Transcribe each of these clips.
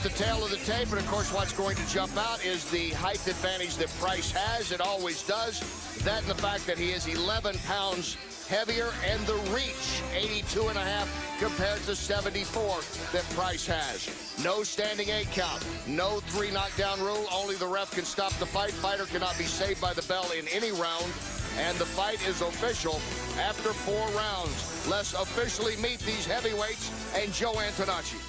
the tail of the tape, and of course what's going to jump out is the height advantage that Price has. It always does. That and the fact that he is 11 pounds heavier, and the reach, 82.5 compared to 74 that Price has. No standing 8 count, no 3 knockdown rule. Only the ref can stop the fight. Fighter cannot be saved by the bell in any round, and the fight is official after 4 rounds. Let's officially meet these heavyweights and Joe Antonacci.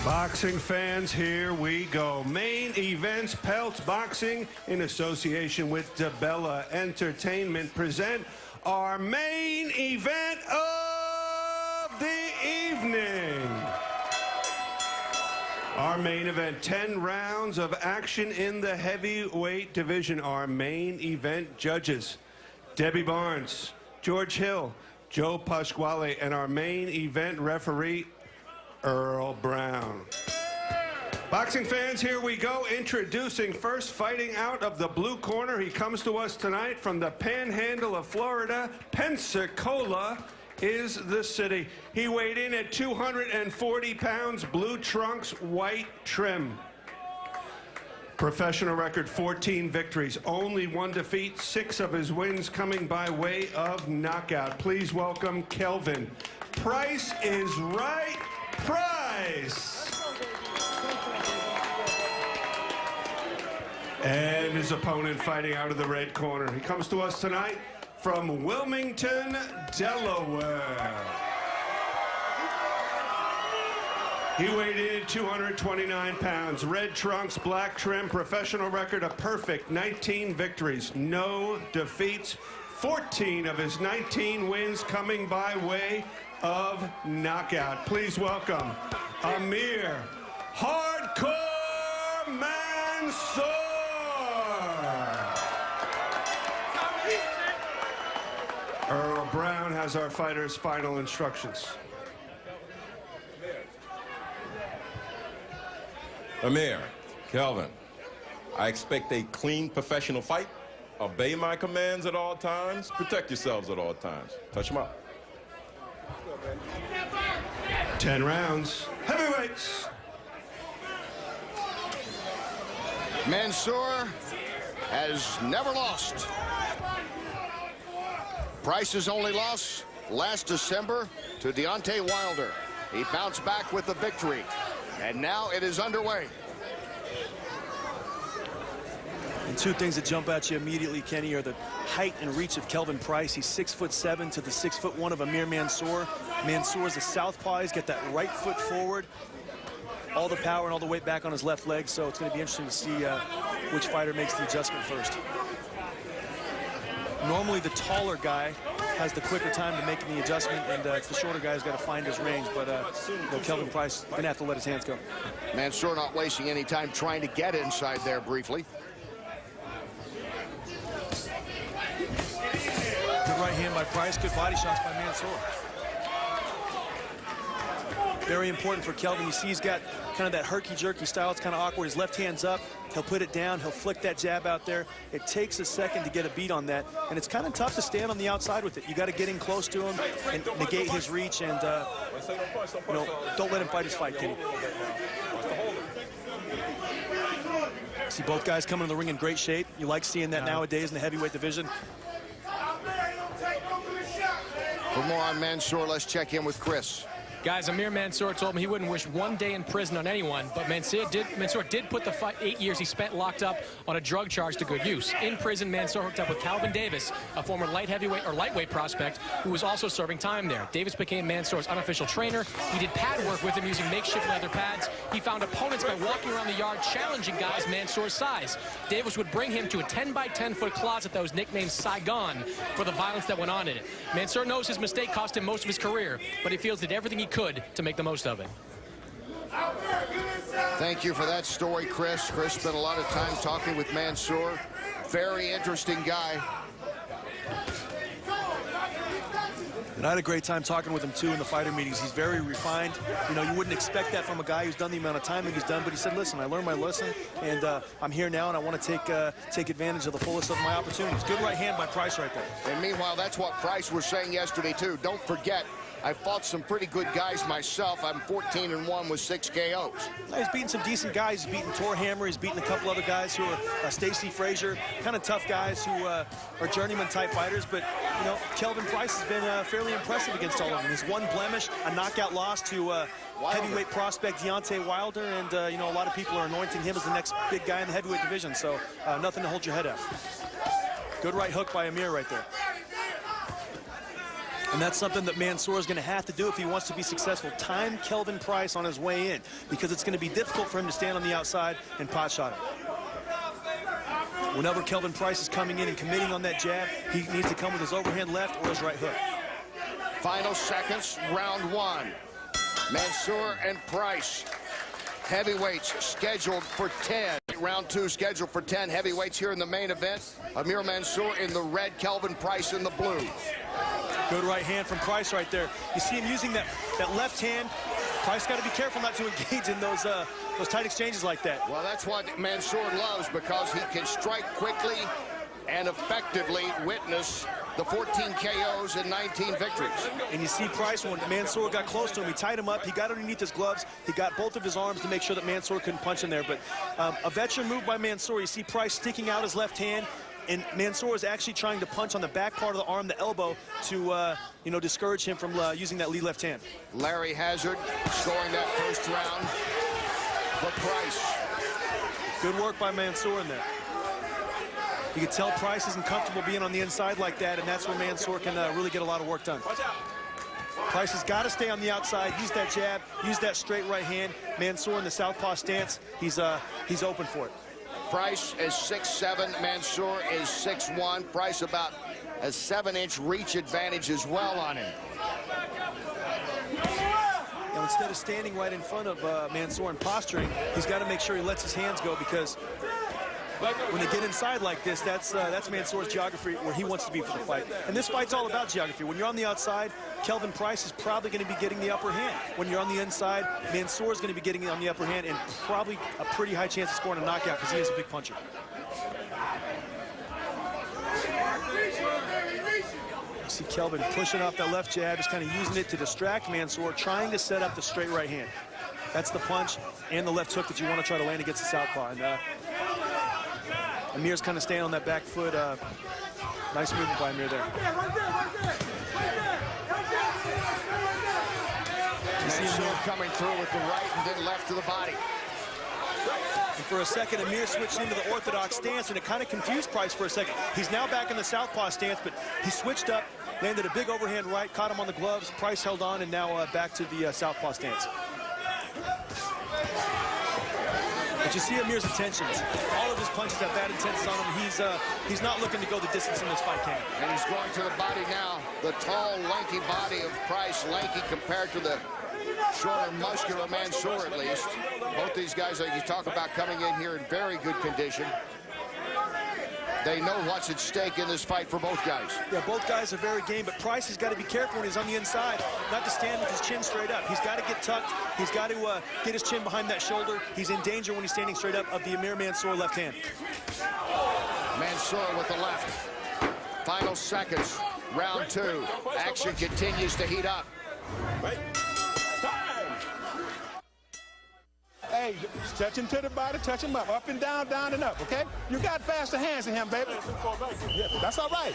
Boxing fans, here we go. Main Events Peltz Boxing, in association with DeBella Entertainment, present our main event of the evening. Our main event, 10 rounds of action in the heavyweight division. Our main event judges, Debbie Barnes, George Hill, Joe Pasquale, and our main event referee, Earl Brown. Boxing fans, here we go. Introducing first, fighting out of the blue corner. He comes to us tonight from the panhandle of Florida. Pensacola is the city. He weighed in at 240 pounds, blue trunks, white trim. Professional record, 14 victories, only 1 defeat, 6 of his wins coming by way of knockout. Please welcome Kelvin. Price is right. Price. And his opponent fighting out of the red corner. He comes to us tonight from Wilmington, Delaware. He weighed in 229 pounds, red trunks, black trim, professional record, a perfect 19 victories, no defeats, 14 of his 19 wins coming by way of knockout. Please welcome Amir Hardcore Mansour. Earl Brown has our fighter's final instructions. Amir, Kelvin, I expect a clean professional fight. Obey my commands at all times. Protect yourselves at all times. Touch them up. 10 rounds, heavyweights. Mansour has never lost. Price's only loss last December to Deontay Wilder. He bounced back with the victory, and now it is underway. And 2 things that jump at you immediately, Kenny, are the height and reach of Kelvin Price. He's 6'7" to the 6'1" of Amir Mansour. Mansour's a southpaw. He's got that right foot forward, all the power and all the weight back on his left leg. So it's going to be interesting to see which fighter makes the adjustment first. Normally the taller guy has the quicker time to making the adjustment, and it's the shorter guy who's got to find his range. But Kelvin Price is going to have to let his hands go. Mansour not wasting any time trying to get inside there briefly. Good right hand by Price, good body shots by Mansour. Very important for Kelvin. You see he's got kind of that herky-jerky style. It's kind of awkward. His left hand's up. He'll put it down. He'll flick that jab out there. It takes a second to get a beat on that, and it's kind of tough to stand on the outside with it. You got to get in close to him and negate his reach, and you know, don't let him fight his fight, Kenny. See both guys coming in the ring in great shape. You like seeing that nowadays in the heavyweight division. For more on Mansour, let's check in with Chris. Guys, Amir Mansour told me he wouldn't wish 1 day in prison on anyone, but Mansour did put the 8 years he spent locked up on a drug charge to good use. In prison, Mansour hooked up with Calvin Davis, a former lightweight prospect who was also serving time there. Davis became Mansour's unofficial trainer. He did pad work with him using makeshift leather pads. He found opponents by walking around the yard challenging guys Mansour's size. Davis would bring him to a 10-by-10-foot closet that was nicknamed Saigon for the violence that went on in it. Mansour knows his mistake cost him most of his career, but he feels that everything he could to make the most of it. Thank you for that story, Chris. Chris spent a lot of time talking with Mansour. Very interesting guy. And I had a great time talking with him, too, in the fighter meetings. He's very refined. You know, you wouldn't expect that from a guy who's done the amount of time that he's done, but he said, listen, I learned my lesson, and I'm here now, and I want to take advantage of the fullest of my opportunities. Good right hand by Price right there. And meanwhile, that's what Price was saying yesterday, too. Don't forget, I fought some pretty good guys myself. I'm 14-1 with 6 KOs. He's beaten some decent guys. He's beaten Torhammer. He's beaten a couple other guys who are Stacy Frazier, kind of tough guys who are journeyman-type fighters. But, you know, Kelvin Price has been fairly impressive against all of them. He's one blemish, a knockout loss to heavyweight prospect Deontay Wilder, and, you know, a lot of people are anointing him as the next big guy in the heavyweight division. So nothing to hold your head up. Good right hook by Amir right there. And that's something that Mansour is going to have to do if he wants to be successful. Time Kelvin Price on his way in, because it's going to be difficult for him to stand on the outside and pot shot him. Whenever Kelvin Price is coming in and committing on that jab, he needs to come with his overhand left or his right hook. Final seconds, round 1. Mansour and Price. Heavyweights scheduled for 10. Round 2 scheduled for 10 heavyweights here in the main event. Amir Mansour in the red, Kelvin Price in the blue. Good right hand from Price right there. You see him using that left hand. Price got to be careful not to engage in those tight exchanges like that. Well, that's what Mansour loves, because he can strike quickly and effectively. Witness the 14 KOs and 19 victories. And you see Price, when Mansour got close to him, he tied him up, he got underneath his gloves, he got both of his arms to make sure that Mansour couldn't punch in there. But a veteran move by Mansour. You see Price sticking out his left hand, and Mansour is actually trying to punch on the back part of the arm, the elbow, to you know, discourage him from using that lead left hand. Larry Hazard scoring that first round for Price. Good work by Mansour in there. You can tell Price isn't comfortable being on the inside like that, and that's where Mansour can really get a lot of work done. Price has got to stay on the outside, use that jab, use that straight right hand. Mansour in the southpaw stance, he's open for it. Price is 6'7", Mansour is 6'1". Price about a 7-inch reach advantage as well on him. Now, instead of standing right in front of Mansour and posturing, he's got to make sure he lets his hands go, because when they get inside like this, that's Mansour's geography, where he wants to be for the fight. And this fight's all about geography. When you're on the outside, Kelvin Price is probably going to be getting the upper hand. When you're on the inside, Mansour is going to be getting on the upper hand, and probably a pretty high chance of scoring a knockout, because he is a big puncher. You see Kelvin pushing off that left jab, just kind of using it to distract Mansour, trying to set up the straight right hand. That's the punch and the left hook that you want to try to land against the southpaw. And Amir's kind of staying on that back foot. Nice movement by Amir there. Mansour coming through with the right and then left to the body. And for a second, Amir switched into the orthodox stance, and it kind of confused Price for a second. He's now back in the southpaw stance, but he switched up, landed a big overhand right, caught him on the gloves. Price held on, and now back to the southpaw stance. But you see Amir's intentions. All of his punches have bad intents on him. He's not looking to go the distance in this fight, Ken. And he's going to the body now. The tall, lanky body of Price, lanky compared to the shorter, muscular Mansour, at least. Both these guys that you talk about coming in here in very good condition. They know what's at stake in this fight for both guys. Yeah, both guys are very game, but Price has got to be careful when he's on the inside, not to stand with his chin straight up. He's got to get tucked. He's got to get his chin behind that shoulder. He's in danger when he's standing straight up of the Amir Mansour left hand. Mansour with the left. Final seconds, round 2. Action continues to heat up. Hey, touch him to the body, touch him up and down and up, okay? You got faster hands than him, baby. Yeah, that's all right.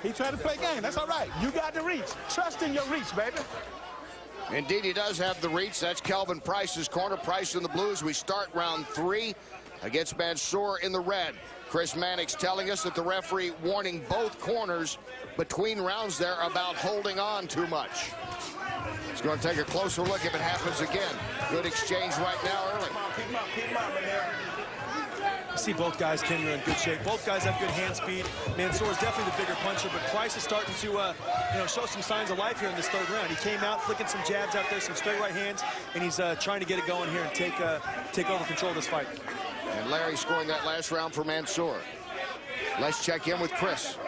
He tried to play game, that's all right. You got the reach. Trust in your reach, baby. Indeed, he does have the reach. That's Kelvin Price's corner. Price in the blues. We start round 3 against Mansour in the red. Chris Mannix telling us that the referee warning both corners between rounds there about holding on too much. He's going to take a closer look if it happens again. Good exchange right now early. You see both guys, Kenny, are in good shape. Both guys have good hand speed. Mansour is definitely the bigger puncher, but Price is starting to show some signs of life here in this third round. He came out flicking some jabs out there, some straight right hands, and he's trying to get it going here and take over control of this fight. And Larry scoring that last round for Mansour. Let's check in with Chris.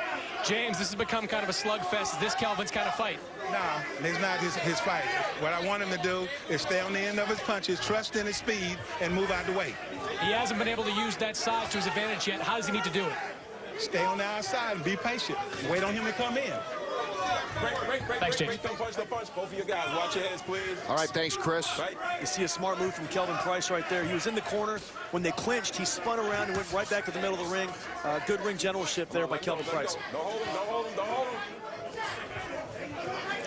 James, this has become kind of a slugfest. Is this Kelvin's kind of fight? No, it's not his fight. What I want him to do is stay on the end of his punches, trust in his speed, and move out the way. He hasn't been able to use that side to his advantage yet. How does he need to do it? Stay on the outside and be patient. Wait on him to come in. Thanks, James. Don't punch the punch. Both of you guys, watch your heads, please. All right, thanks, Chris. Right. You see a smart move from Kelvin Price right there. He was in the corner. When they clinched, he spun around and went right back to the middle of the ring. Good ring generalship there by Kelvin Price. Don't hold him, don't hold him, don't hold him.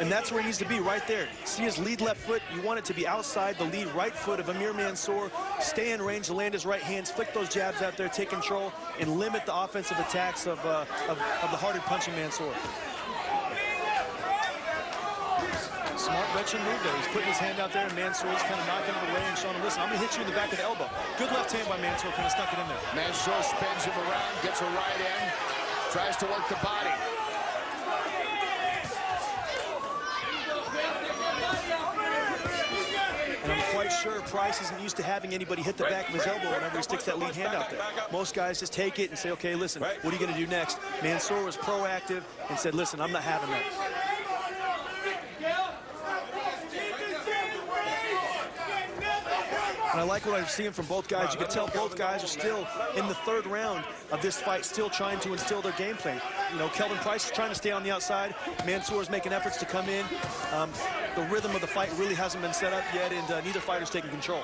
And that's where he needs to be, right there. See his lead left foot? You want it to be outside the lead right foot of Amir Mansour. Stay in range to land his right hands, flick those jabs out there, take control, and limit the offensive attacks of the hearted punching Mansour. Smart wrenching move there. He's putting his hand out there, and Mansour's kind of knocking it away and showing him, listen, I'm going to hit you in the back of the elbow. Good left hand by Mansour, kind of stuck it in there. Mansour spins him around, gets a right in, tries to work the body. And I'm quite sure Price isn't used to having anybody hit the back of his elbow whenever he sticks that lead hand out there. Most guys just take it and say, okay, listen, what are you going to do next? Mansour was proactive and said, listen, I'm not having that. And I like what I'm seeing from both guys. You can tell both guys are still in the third round of this fight, still trying to instill their game plan. You know, Kelvin Price is trying to stay on the outside. Mansour is making efforts to come in. The rhythm of the fight really hasn't been set up yet, and neither fighter's taking control.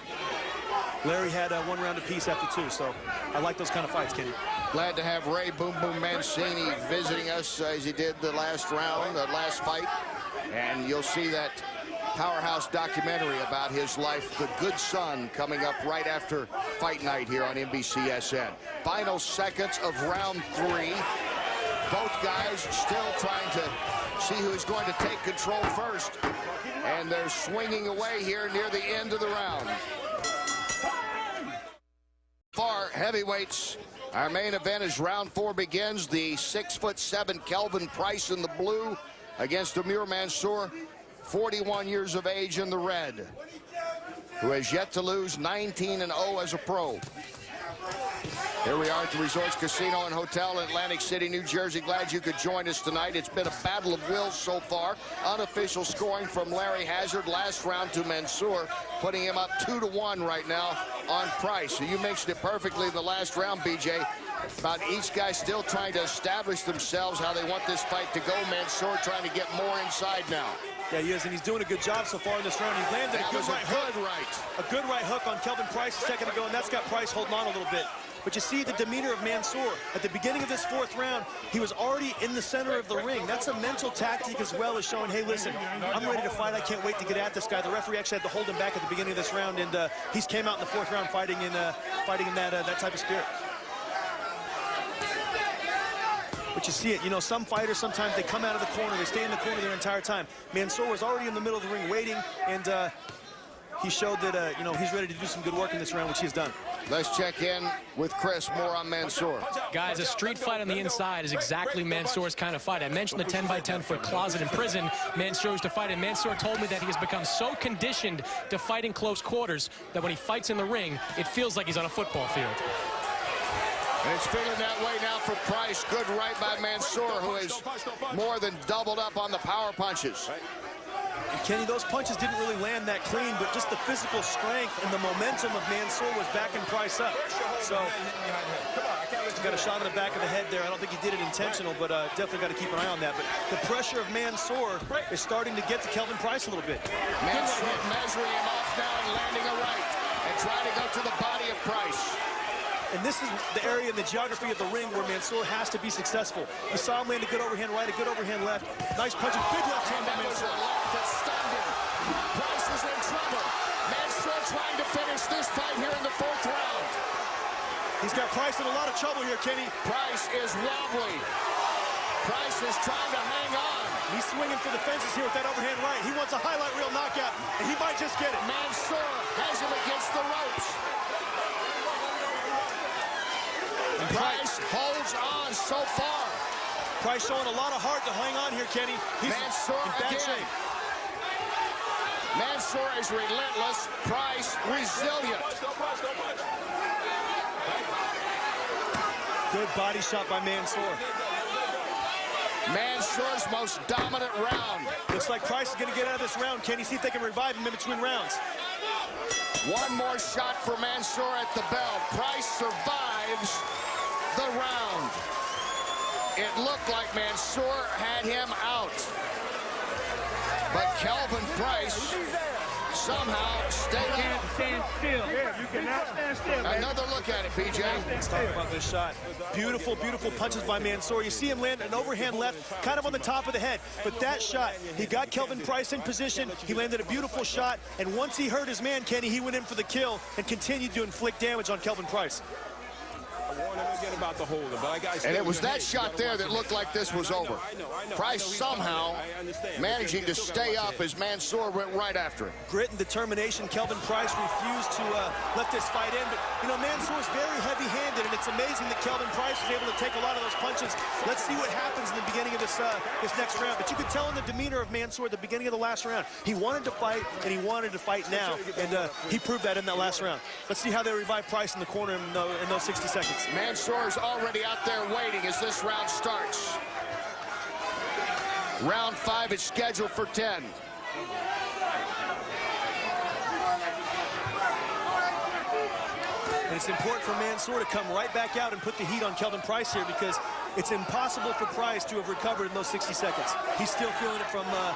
Larry had 1 round apiece after 2, so I like those kind of fights, Kenny. Glad to have Ray Boom Boom Mancini visiting us as he did the last round, the last fight. And you'll see that powerhouse documentary about his life, The Good Son, coming up right after fight night here on NBCSN. Final seconds of round 3. Both guys still trying to see who's going to take control first. And they're swinging away here near the end of the round. For heavyweights, our main event as round 4 begins. The 6'7" Kelvin Price in the blue against Amir Mansour, 41 years of age in the red, who has yet to lose, 19-0 as a pro. Here we are at the Resorts Casino and Hotel in Atlantic City, New Jersey. Glad you could join us tonight. It's been a battle of wills so far. Unofficial scoring from Larry Hazard last round to Mansour, putting him up 2-1 right now on Price. So you mentioned it perfectly in the last round, BJ, about each guy still trying to establish themselves, how they want this fight to go. Mansour trying to get more inside now. Yeah, he is, and he's doing a good job so far in this round. He landed a good right hook. A good right hook on Kelvin Price a second ago, and that's got Price holding on a little bit. But you see the demeanor of Mansour. At the beginning of this 4th round, he was already in the center of the ring. That's a mental tactic as well as showing, hey, listen, I'm ready to fight. I can't wait to get at this guy. The referee actually had to hold him back at the beginning of this round, and he's came out in the 4th round fighting in that type of spirit. But you see it, you know, some fighters, sometimes they come out of the corner, they stay in the corner their entire time. Mansour was already in the middle of the ring waiting, and he showed that, you know, he's ready to do some good work in this round, which he's done. Let's check in with Chris, more on Mansour. Guys, a street fight on the inside is exactly Mansour's kind of fight. I mentioned the 10-by-10-foot closet in prison Mansour used to fight in. Mansour told me that he has become so conditioned to fight in close quarters that when he fights in the ring, it feels like he's on a football field. And it's feeling that way now for Price. Good right by Mansour, who has more than doubled up on the power punches. And Kenny, those punches didn't really land that clean, but just the physical strength and the momentum of Mansour was backing Price up. So, he's got a shot in the back of the head there. I don't think he did it intentional, but definitely got to keep an eye on that. But the pressure of Mansour is starting to get to Kelvin Price a little bit. Mansour measuring him off now and landing a right and trying to go to the body of Price. And this is the area in the geography of the ring where Mansour has to be successful. You saw him land a good overhand right, a good overhand left. Nice punch, big left hand by Mansour. Price is in trouble. Mansour trying to finish this fight here in the 4th round. He's got Price in a lot of trouble here, Kenny. Price is wobbly. Price is trying to hang on. He's swinging for the fences here with that overhand right. He wants a highlight reel knockout, and he might just get it. Mansour has him against the ropes. And Price holds on so far. Price showing a lot of heart to hang on here, Kenny. He's Mansour in bad again. shape. Mansour is relentless. Price resilient. Good body shot by Mansour. Mansour's most dominant round. Looks like Price is going to get out of this round, Kenny. See if they can revive him in between rounds. One more shot for Mansour at the bell. Price survives the round. It looked like Mansour had him out. But Kelvin Price somehow stayed up. Stand still. Yeah, you cannot stand still. Another look at it, BJ. Let's talk about this shot. Beautiful, beautiful punches by Mansour. You see him land an overhand left, kind of on the top of the head. But that shot, he got Kelvin Price in position. He landed a beautiful shot. And once he hurt his man, Kenny, he went in for the kill and continued to inflict damage on Kelvin Price. About the holder, but and it was that shot there that looked like this was over. Price somehow managing to stay up as Mansour went right after him. Grit and determination. Kelvin Price refused to let this fight in, but you know, Mansour's very heavy-handed, and it's amazing that Kelvin Price was able to take a lot of those punches. Let's see what happens in the beginning of this next round. But you could tell in the demeanor of Mansour at the beginning of the last round, he wanted to fight, and he wanted to fight now, and he proved that in that last round. Let's see how they revive Price in the corner in those 60 seconds. Mansour's already out there waiting as this round starts. Round 5 is scheduled for 10. And it's important for Mansour to come right back out and put the heat on Kelvin Price here, because it's impossible for Price to have recovered in those 60 seconds. He's still feeling it from the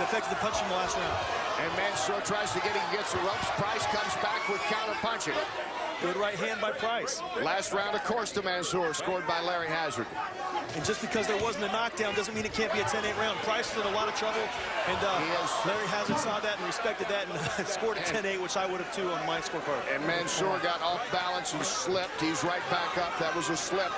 effects of the punch from the last round. And Mansour tries to get him against the ropes. Price comes back with counter punching. Good right hand by Price. Last round, of course, to Mansour, scored by Larry Hazard. And just because there wasn't a knockdown doesn't mean it can't be a 10-8 round. Price is in a lot of trouble, and Larry Hazard saw that and respected that and scored a 10-8, which I would have too on my scorecard. And Mansour got off balance and slipped. He's right back up. That was a slip.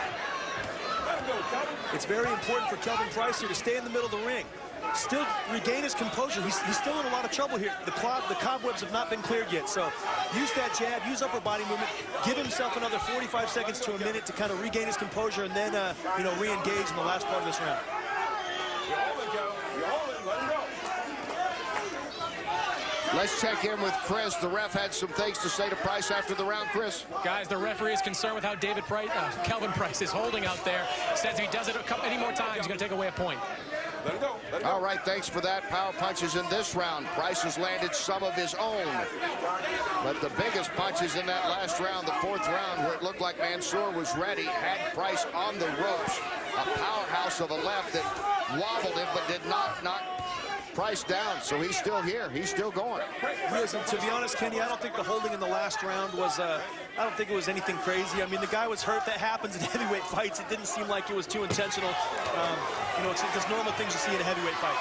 It's very important for Kelvin Price here to stay in the middle of the ring. Still regain his composure. He's still in a lot of trouble here. The cobwebs have not been cleared yet. So use that jab, use upper body movement, give himself another 45 seconds to a minute to kind of regain his composure, and then re-engage in the last part of this round. Let's check in with Chris. The ref had some things to say to Price after the round, Chris. Guys, the referee is concerned with how Kelvin Price is holding out there. Says if he does it any more times, he's going to take away a point. Let it go. Let it go. All right, thanks for that. Power punches in this round. Price has landed some of his own. But the biggest punches in that last round, the 4th round, where it looked like Mansour was ready, had Price on the ropes. A powerhouse of a left that wobbled him but did not knock Price down. So he's still here. He's still going. Listen, to be honest, Kenny, I don't think the holding in the last round was, I don't think it was anything crazy. I mean, the guy was hurt. That happens in heavyweight fights. It didn't seem like it was too intentional. It's normal things you see in a heavyweight fight.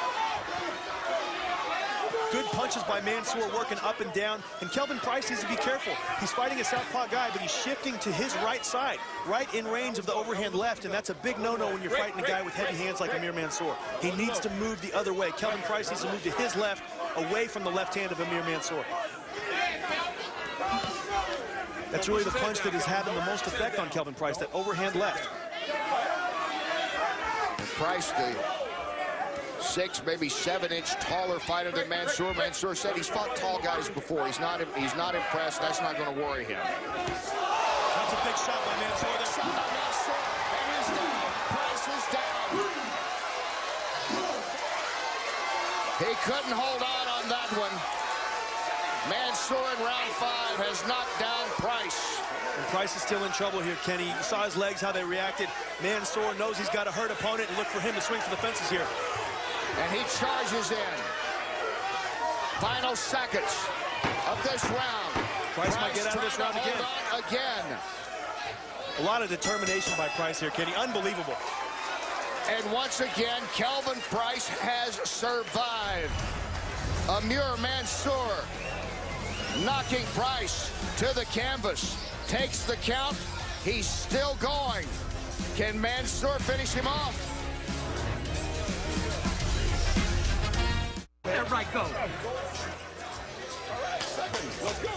Good punches by Mansour working up and down. And Kelvin Price needs to be careful. He's fighting a southpaw guy, but he's shifting to his right side, right in range of the overhand left. And that's a big no-no when you're fighting a guy with heavy hands like Amir Mansour. He needs to move the other way. Kelvin Price needs to move to his left, away from the left hand of Amir Mansour. That's really the punch that is having the most effect on Kelvin Price, that overhand left. Price, the 6, maybe 7-inch taller fighter than Mansour. Mansour said he's fought tall guys before. He's not impressed. That's not going to worry him. That's a big shot by Mansour. And he's down. Price is down. He couldn't hold on that one. Mansour in round 5 has knocked down Price. And Price is still in trouble here, Kenny. You saw his legs, how they reacted. Mansour knows he's got a hurt opponent and look for him to swing for the fences here. And he charges in. Final seconds of this round. Price might get out of this round again. Hold on again. A lot of determination by Price here, Kenny. Unbelievable. And once again, Kelvin Price has survived. Amir Mansour knocking Price to the canvas. Takes the count. He's still going. Can Mansour finish him off? There, right, go. Let's go.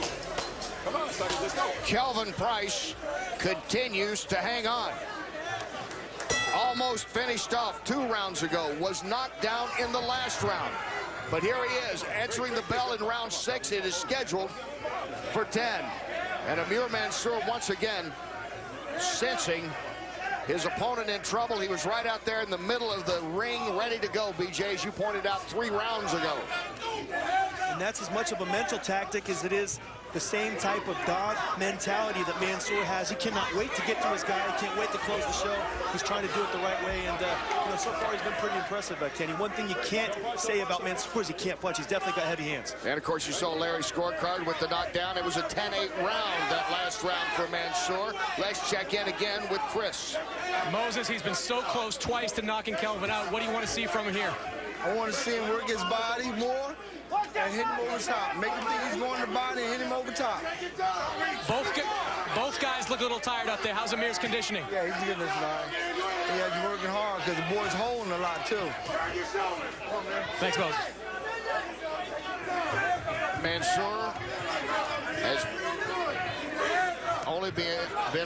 Come on, seconds, let's go. Kelvin Price continues to hang on. Almost finished off 2 rounds ago. Was knocked down in the last round. But here he is, answering the bell in round 6. It is scheduled for 10. And Amir Mansour once again sensing his opponent in trouble. He was right out there in the middle of the ring, ready to go, BJ, as you pointed out 3 rounds ago. And that's as much of a mental tactic as it is the same type of dog mentality that Mansour has. He cannot wait to get to his guy. He can't wait to close the show. He's trying to do it the right way, and you know, so far he's been pretty impressive, Kenny. One thing you can't say about Mansour is he can't punch. He's definitely got heavy hands. And of course, you saw Larry's scorecard with the knockdown. It was a 10-8 round, that last round for Mansour. Let's check in again with Chris. Moses, he's been so close twice to knocking Kelvin out. What do you want to see from him here? I want to see him work his body more and hit him over top. Make him think he's going to the body and hit him over top. Both guys look a little tired out there. How's Amir's conditioning? Yeah, he's getting this line. He has you working hard because the boy's holding a lot, too. Thanks, Moses. Mansour has only been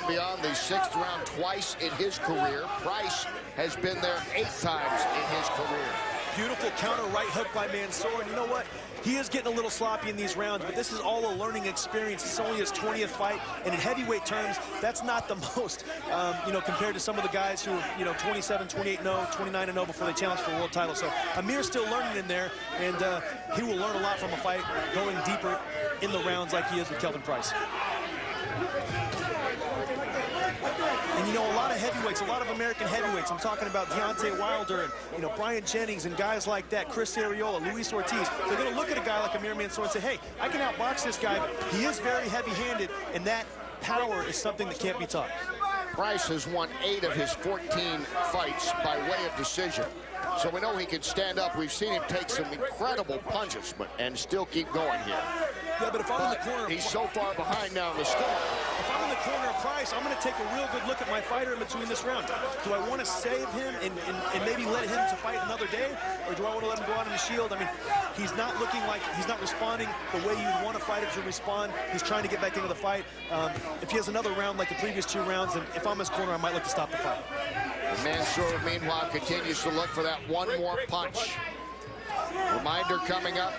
beyond the 6th round twice in his career. Price has been there 8 times in his career. Beautiful counter right hook by Mansour. And you know what? He is getting a little sloppy in these rounds, but this is all a learning experience. It's only his 20th fight, and in heavyweight terms, that's not the most, you know, compared to some of the guys who are, you know, 27, 28-0, 29-0 before they challenge for a world title. So Amir's still learning in there, and he will learn a lot from a fight going deeper in the rounds like he is with Kelvin Price. And, you know, a lot of heavyweights, a lot of American heavyweights. I'm talking about Deontay Wilder and, you know, Brian Jennings and guys like that, Chris Arreola, Luis Ortiz. They're going to look at a guy like Amir Mansour and say, hey, I can outbox this guy. He is very heavy-handed, and that power is something that can't be taught. Price has won 8 of his 14 fights by way of decision. So we know he can stand up. We've seen him take some incredible punches and still keep going here. Yeah, but if I'm in the corner, he's so far behind now in the score. If I'm in the corner of Price, I'm going to take a real good look at my fighter in between this round. Do I want to save him and maybe let him to fight another day, or do I want to let him go out in the shield? I mean, he's not looking like he's not responding the way you'd want a fighter to respond. He's trying to get back into the fight. If he has another round like the previous 2 rounds, then if I'm his corner, I might look to stop the fight. Mansour, meanwhile, continues to look for that one more punch. Reminder coming up,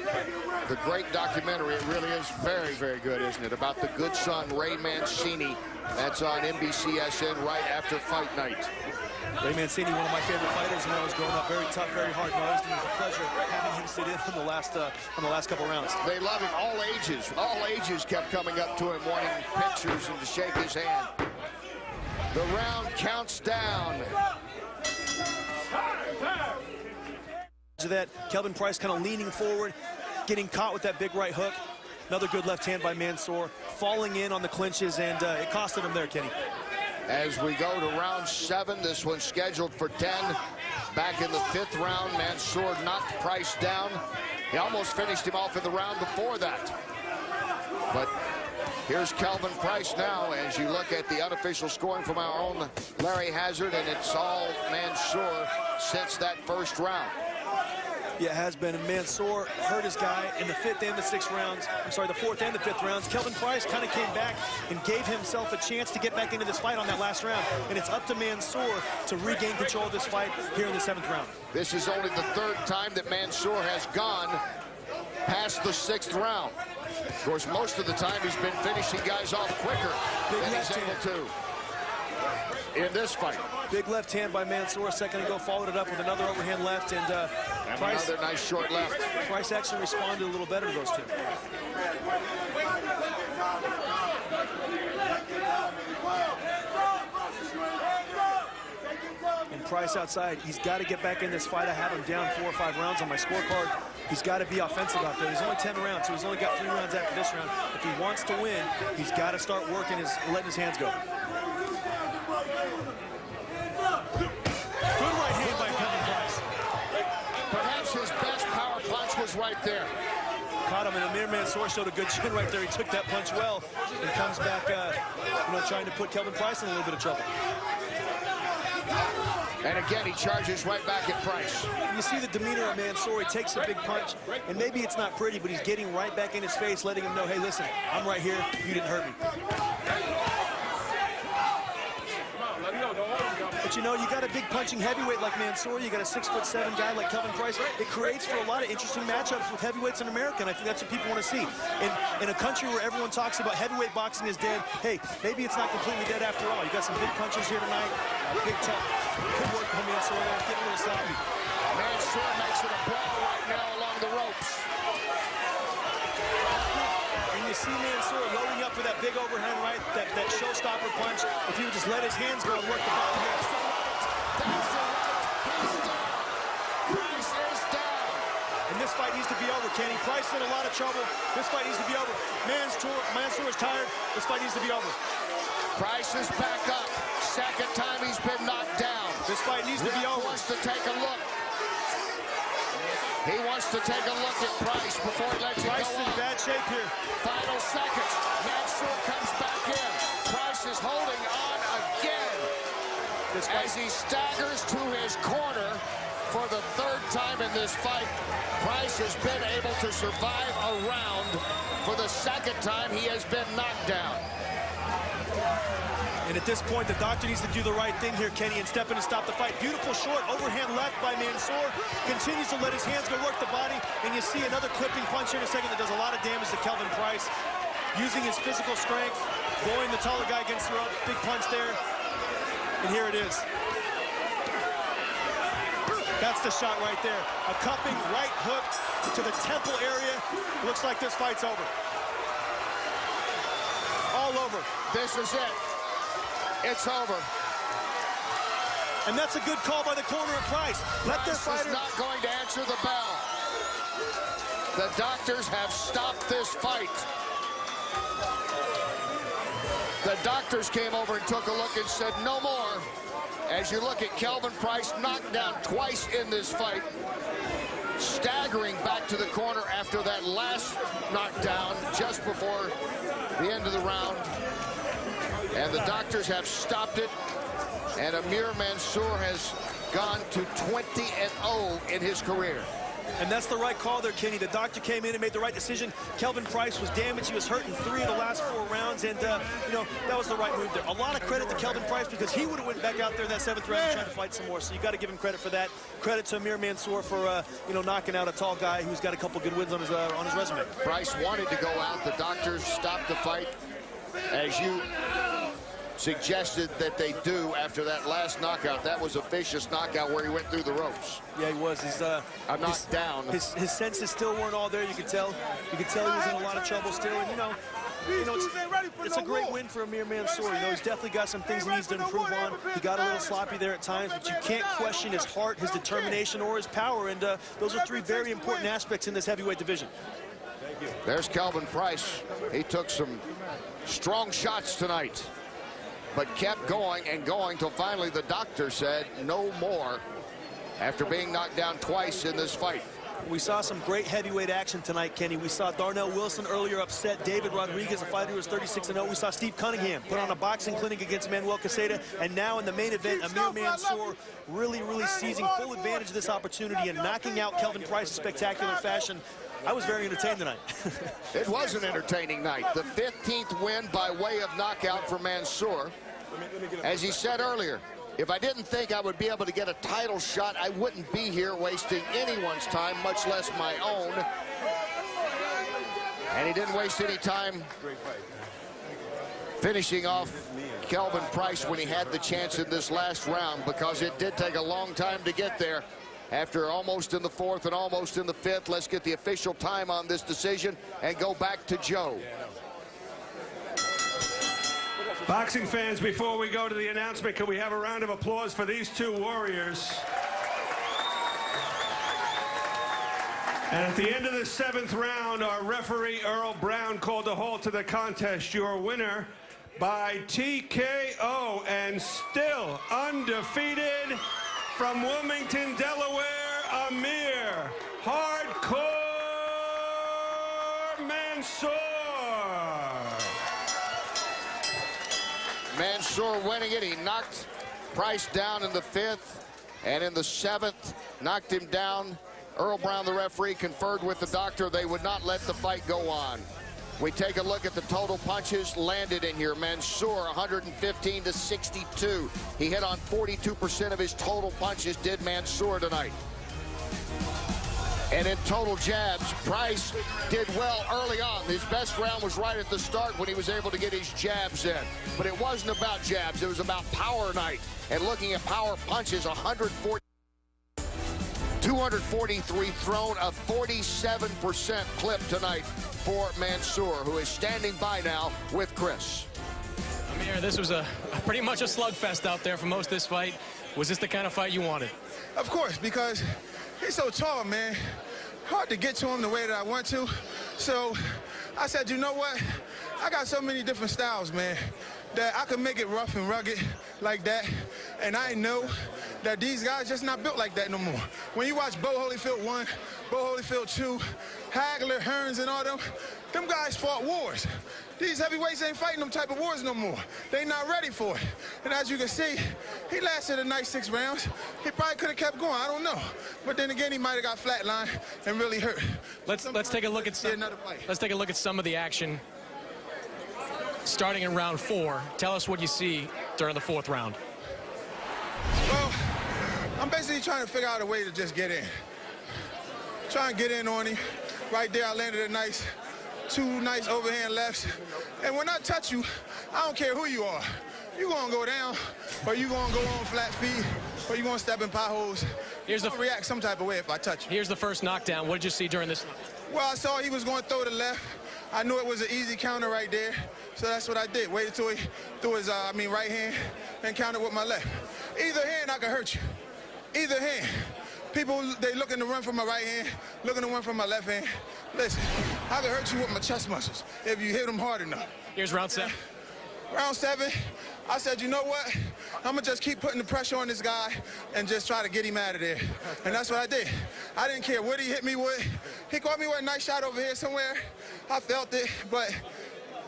the great documentary, it really is very, very good, isn't it, about the good son, Ray Mancini. That's on NBCSN right after fight night. Ray Mancini, one of my favorite fighters when I was growing up, very tough, very hard-nosed, and it was a pleasure having him sit in on the last couple rounds. They love him, all ages kept coming up to him wanting pictures and to shake his hand. The round counts down. That Kelvin Price kind of leaning forward, getting caught with that big right hook. Another good left hand by Mansour, falling in on the clinches, and it costed him there, Kenny. As we go to round 7, this one's scheduled for 10. Back in the 5th round, Mansour knocked Price down. He almost finished him off in the round before that. But here's Kelvin Price now as you look at the unofficial scoring from our own Larry Hazzard, and it's all Mansour since that first round. Yeah, it has been. And Mansour hurt his guy in the 5th and the 6th rounds. I'm sorry, the 4th and the 5th rounds. Kelvin Price kind of came back and gave himself a chance to get back into this fight on that last round. And it's up to Mansour to regain control of this fight here in the 7th round. This is only the 3rd time that Mansour has gone past the 6th round. Of course, most of the time he's been finishing guys off quicker than he's able to in this fight. Big left hand by Mansour a second ago, followed it up with another overhand left, and Price, another nice short left. Price actually responded a little better to those two. And Price outside, he's got to get back in this fight. I have him down 4 or 5 rounds on my scorecard. He's got to be offensive out there. He's only 10 rounds, so he's only got 3 rounds after this round. If he wants to win, he's got to start working letting his hands go. Good right hand by Kelvin Price. Perhaps his best power punch was right there. Caught him, and Amir Mansour showed a good chin right there. He took that punch well and comes back, you know, trying to put Kelvin Price in a little bit of trouble. And again, he charges right back at Price. You see the demeanor of Mansour. He takes a big punch, and maybe it's not pretty, but he's getting right back in his face, letting him know, hey, listen, I'm right here. You didn't hurt me. But, you know, you got a big punching heavyweight like Mansour. You got a 6'7" guy like Kelvin Price. It creates for a lot of interesting matchups with heavyweights in America, and I think that's what people want to see. In a country where everyone talks about heavyweight boxing is dead, hey, maybe it's not completely dead after all. You got some big punches here tonight. Big tough. Good work from Mansour there. Getting a little sloppy. Mansour makes it a brawl right now along the ropes. And you see Mansour loading up for that big overhand right, that showstopper punch. If he would just let his hands go and work the body here. Price is down. And this fight needs to be over, Kenny. Price is in a lot of trouble. This fight needs to be over. Mansour is tired. This fight needs to be over. Price is back up. Second time he's been knocked down. This fight needs to be over. Wants to take a look. He wants to take a look at Price before he lets it go on. Price is in bad shape here. Final seconds. Mansour comes back in. Price is holding on again as he staggers to his corner for the third time in this fight. Price has been able to survive a round. For the second time, he has been knocked down. And at this point, the doctor needs to do the right thing here, Kenny, and step in and stop the fight. Beautiful short overhand left by Mansour. Continues to let his hands go work the body. And you see another clipping punch here in a second that does a lot of damage to Kelvin Price. Using his physical strength, blowing the taller guy against the rope. Big punch there. And here it is. That's the shot right there. A cupping right hook to the temple area. Looks like this fight's over. All over. This is it. It's over. And that's a good call by the corner of Price. Let their fighter... is not going to answer the bell. The doctors have stopped this fight. The doctors came over and took a look and said no more. As you look at Kelvin Price knocked down twice in this fight, staggering back to the corner after that last knockdown just before the end of the round. And the doctors have stopped it. And Amir Mansour has gone to 20-0 in his career. And that's the right call there, Kenny. The doctor came in and made the right decision. Kelvin Price was damaged. He was hurt in 3 of the last 4 rounds. And, you know, that was the right move there. A lot of credit to Kelvin Price because he would have went back out there in that 7th round and tried to fight some more. So you got to give him credit for that. Credit to Amir Mansour for, you know, knocking out a tall guy who's got a couple good wins on his resume. Price wanted to go out. The doctors stopped the fight. As you suggested that they do after that last knockout. That was a vicious knockout where he went through the ropes. Yeah, he was. He's knocked down. His senses still weren't all there. You could tell. You could tell he was in a lot of trouble still. And you know it's a great win for Amir Mansour. You know, he's definitely got some things he needs to improve on. He got a little sloppy there at times, but you can't question his heart, his determination, or his power. And those are 3 very important aspects in this heavyweight division. There's Kelvin Price. He took some strong shots tonight, but kept going and going till finally the doctor said no more after being knocked down twice in this fight. We saw some great heavyweight action tonight, Kenny. We saw Darnell Wilson earlier upset David Rodriguez, a fighter who was 36-0. We saw Steve Cunningham put on a boxing clinic against Manuel Caseta. And now in the main event, Amir Mansour really seizing full advantage of this opportunity and knocking out Kelvin Price in spectacular fashion. I was very entertained tonight. It was an entertaining night. The 15th win by way of knockout for Mansour. As he said earlier, if I didn't think I would be able to get a title shot, I wouldn't be here wasting anyone's time, much less my own. And he didn't waste any time finishing off Kelvin Price when he had the chance in this last round, because it did take a long time to get there. After almost in the 4th and almost in the 5th, let's get the official time on this decision and go back to Joe. Boxing fans, before we go to the announcement, can we have a round of applause for these 2 warriors? And at the end of the 7th round, our referee, Earl Brown, called a halt to the contest. Your winner by TKO and still undefeated from Wilmington, Delaware, Amir Hardcore Mansour. Mansour winning it. He knocked Price down in the 5th, and in the 7th, knocked him down. Earl Brown, the referee, conferred with the doctor. They would not let the fight go on. We take a look at the total punches landed in here. Mansour, 115 to 62. He hit on 42% of his total punches, did Mansour tonight. And in total jabs, Price did well early on. His best round was right at the start when he was able to get his jabs in. But it wasn't about jabs. It was about power night. And looking at power punches, 243 thrown, a 47% clip tonight for Mansour, who is standing by now with Chris. Amir, this was pretty much a slugfest out there for most of this fight. Was this the kind of fight you wanted? Of course, because he's so tall, man. Hard to get to him the way that I want to. So I said, you know what? I got so many different styles, man, that I can make it rough and rugged like that. And I know that these guys just not built like that no more. When you watch Bo Holyfield 1, Bo Holyfield 2, Hagler, Hearns, and all them guys fought wars. These heavyweights ain't fighting them type of wars no more. They not ready for it. And as you can see, he lasted a nice 6 rounds. He probably could have kept going, I don't know. But then again, he might have got flatlined and really hurt. Let's take a look at some of the action starting in round 4. Tell us what you see during the 4th round. Well, I'm basically trying to figure out a way to just get in. Try and get in on him. Right there, I landed a nice 2 nice overhand lefts. And when I touch you, I don't care who you are. You're going to go down, or you're going to go on flat feet, or you're going to step in potholes. You're going to react some type of way if I touch you. Here's the first knockdown. What did you see during this? Well, I saw he was going to throw the left. I knew it was an easy counter right there, so that's what I did. Waited till he threw his, right hand and countered with my left. Either hand, I can hurt you. Either hand. People, they looking to run from my right hand, looking to run from my left hand. Listen, I can hurt you with my chest muscles if you hit them hard enough. Here's round 7. Round 7, I said, you know what? I'm going to just keep putting the pressure on this guy and just try to get him out of there. And that's what I did. I didn't care what he hit me with. He caught me with a nice shot over here somewhere. I felt it, but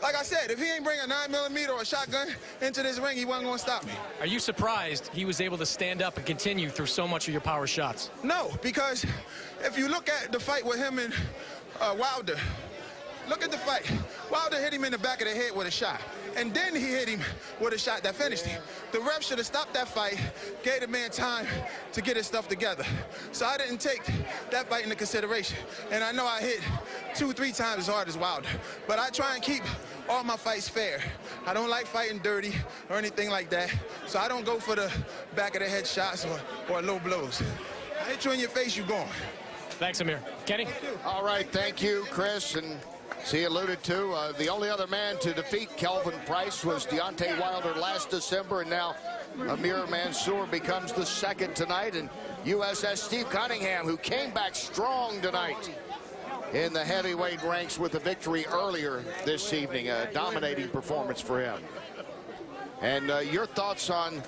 like I said, if he ain't bring a 9mm or a shotgun into this ring, he wasn't going to stop me. Are you surprised he was able to stand up and continue through so much of your power shots? No, because if you look at the fight with him and Wilder, look at the fight. Wilder hit him in the back of the head with a shot, and then he hit him with a shot that finished him. The ref should have stopped that fight, gave the man time to get his stuff together. So I didn't take that fight into consideration. And I know I hit 2-3 times as hard as Wilder, but I try and keep all my fights fair. I don't like fighting dirty or anything like that, so I don't go for the back of the head shots or low blows. I hit you in your face, you gone. Thanks, Amir. Kenny? All right, thank you, Chris. And as he alluded to, the only other man to defeat Kelvin Price was Deontay Wilder last December, and now Amir Mansour becomes the second tonight. And USS Steve Cunningham, who came back strong tonight in the heavyweight ranks with a victory earlier this evening, a dominating performance for him. And your thoughts on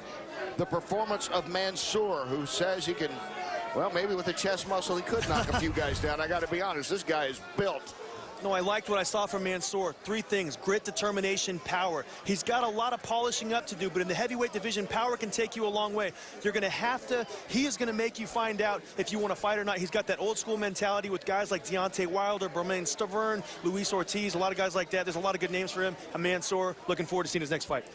the performance of Mansour, who says he can, well, maybe with a chest muscle, he could knock a few guys down. I got to be honest, this guy is built. No, I liked what I saw from Mansour. 3 things: grit, determination, power. He's got a lot of polishing up to do, but in the heavyweight division, power can take you a long way. You're going to have to, he is going to make you find out if you want to fight or not. He's got that old school mentality with guys like Deontay Wilder, Bermane Stiverne, Luis Ortiz, a lot of guys like that. There's a lot of good names for him. And Mansour, looking forward to seeing his next fight.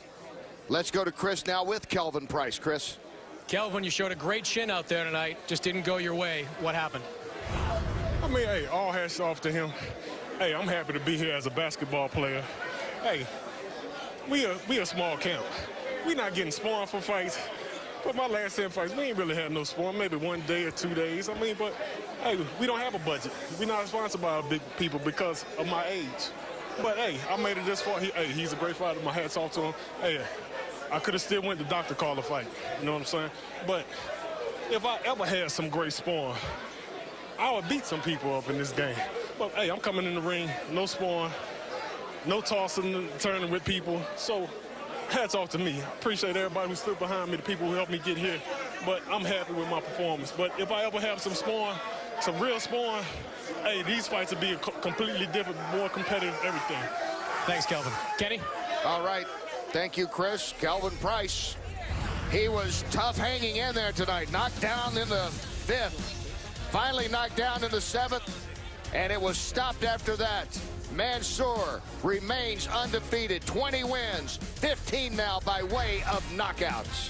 Let's go to Chris now with Kelvin Price. Chris. Kelvin, you showed a great chin out there tonight. Just didn't go your way. What happened? I mean, hey, all hats off to him. Hey, I'm happy to be here as a basketball player. Hey, we a small camp. We not getting sparring for fights. But my last 10 fights, we ain't really had no sparring, maybe 1 day or 2 days. I mean, but, hey, we don't have a budget. We're not sponsored by big people because of my age. But, hey, I made it this far. He's a great fighter. My hat's off to him. Hey, I could have still went to Dr. Call the fight. You know what I'm saying? But if I ever had some great sparring, I would beat some people up in this game. But, hey, I'm coming in the ring, no sparring, no tossing and turning with people. So, hats off to me. I appreciate everybody who stood behind me, the people who helped me get here. But I'm happy with my performance. But if I ever have some sparring, some real sparring, hey, these fights will be completely different, more competitive, everything. Thanks, Kelvin. Kenny? All right. Thank you, Chris. Kelvin Price. He was tough hanging in there tonight. Knocked down in the 5th. Finally knocked down in the 7th. And it was stopped after that. Mansour remains undefeated. 20 wins, 15 now by way of knockouts.